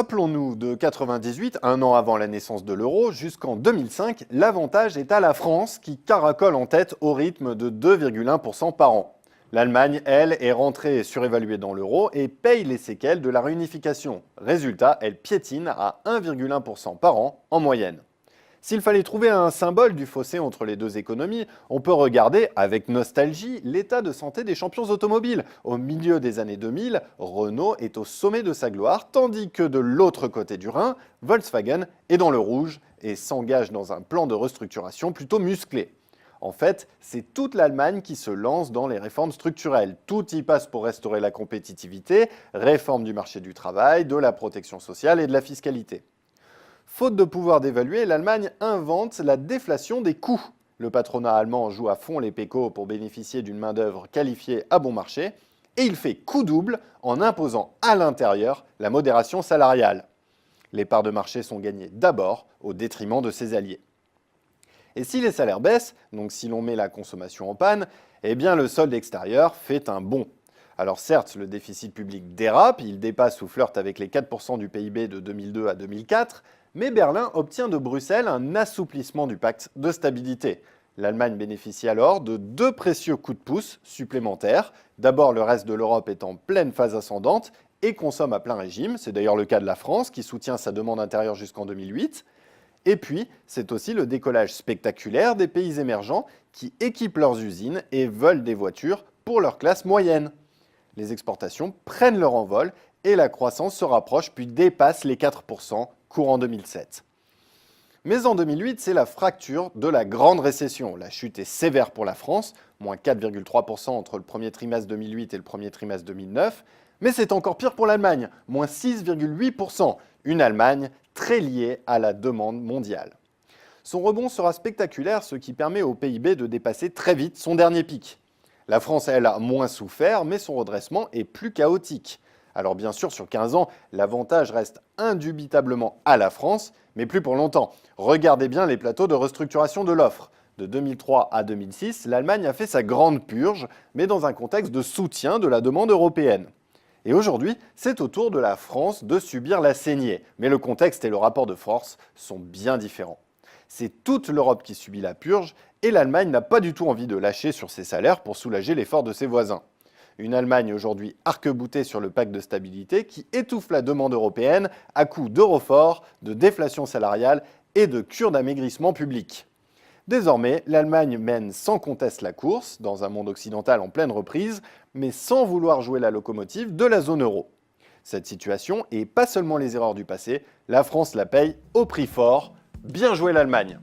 Rappelons-nous de 98, un an avant la naissance de l'euro, jusqu'en 2005, l'avantage est à la France qui caracole en tête au rythme de 2,1% par an. L'Allemagne, elle, est rentrée surévaluée dans l'euro et paye les séquelles de la réunification. Résultat, elle piétine à 1,1% par an en moyenne. S'il fallait trouver un symbole du fossé entre les deux économies, on peut regarder avec nostalgie l'état de santé des champions automobiles. Au milieu des années 2000, Renault est au sommet de sa gloire, tandis que de l'autre côté du Rhin, Volkswagen est dans le rouge et s'engage dans un plan de restructuration plutôt musclé. En fait, c'est toute l'Allemagne qui se lance dans les réformes structurelles. Tout y passe pour restaurer la compétitivité, réforme du marché du travail, de la protection sociale et de la fiscalité. Faute de pouvoir d'évaluer, l'Allemagne invente la déflation des coûts. Le patronat allemand joue à fond les pécos pour bénéficier d'une main-d'œuvre qualifiée à bon marché, et il fait coup double en imposant à l'intérieur la modération salariale. Les parts de marché sont gagnées d'abord au détriment de ses alliés. Et si les salaires baissent, donc si l'on met la consommation en panne, eh bien le solde extérieur fait un bond. Alors certes, le déficit public dérape, il dépasse ou flirte avec les 4% du PIB de 2002 à 2004, mais Berlin obtient de Bruxelles un assouplissement du pacte de stabilité. L'Allemagne bénéficie alors de deux précieux coups de pouce supplémentaires. D'abord, le reste de l'Europe est en pleine phase ascendante et consomme à plein régime. C'est d'ailleurs le cas de la France qui soutient sa demande intérieure jusqu'en 2008. Et puis, c'est aussi le décollage spectaculaire des pays émergents qui équipent leurs usines et veulent des voitures pour leur classe moyenne. Les exportations prennent leur envol et la croissance se rapproche puis dépasse les 4% courant 2007. Mais en 2008, c'est la fracture de la grande récession. La chute est sévère pour la France, moins 4,3% entre le premier trimestre 2008 et le premier trimestre 2009, mais c'est encore pire pour l'Allemagne, moins 6,8%, une Allemagne très liée à la demande mondiale. Son rebond sera spectaculaire, ce qui permet au PIB de dépasser très vite son dernier pic. La France, elle, a moins souffert, mais son redressement est plus chaotique. Alors bien sûr, sur 15 ans, l'avantage reste indubitablement à la France, mais plus pour longtemps. Regardez bien les plateaux de restructuration de l'offre. De 2003 à 2006, l'Allemagne a fait sa grande purge, mais dans un contexte de soutien de la demande européenne. Et aujourd'hui, c'est au tour de la France de subir la saignée. Mais le contexte et le rapport de force sont bien différents. C'est toute l'Europe qui subit la purge, et l'Allemagne n'a pas du tout envie de lâcher sur ses salaires pour soulager l'effort de ses voisins. Une Allemagne aujourd'hui arc-boutée sur le pacte de stabilité qui étouffe la demande européenne à coups d'euro fort, de déflation salariale et de cure d'amaigrissement public. Désormais, l'Allemagne mène sans conteste la course, dans un monde occidental en pleine reprise, mais sans vouloir jouer la locomotive de la zone euro. Cette situation, et pas seulement les erreurs du passé, la France la paye au prix fort. Bien joué l'Allemagne!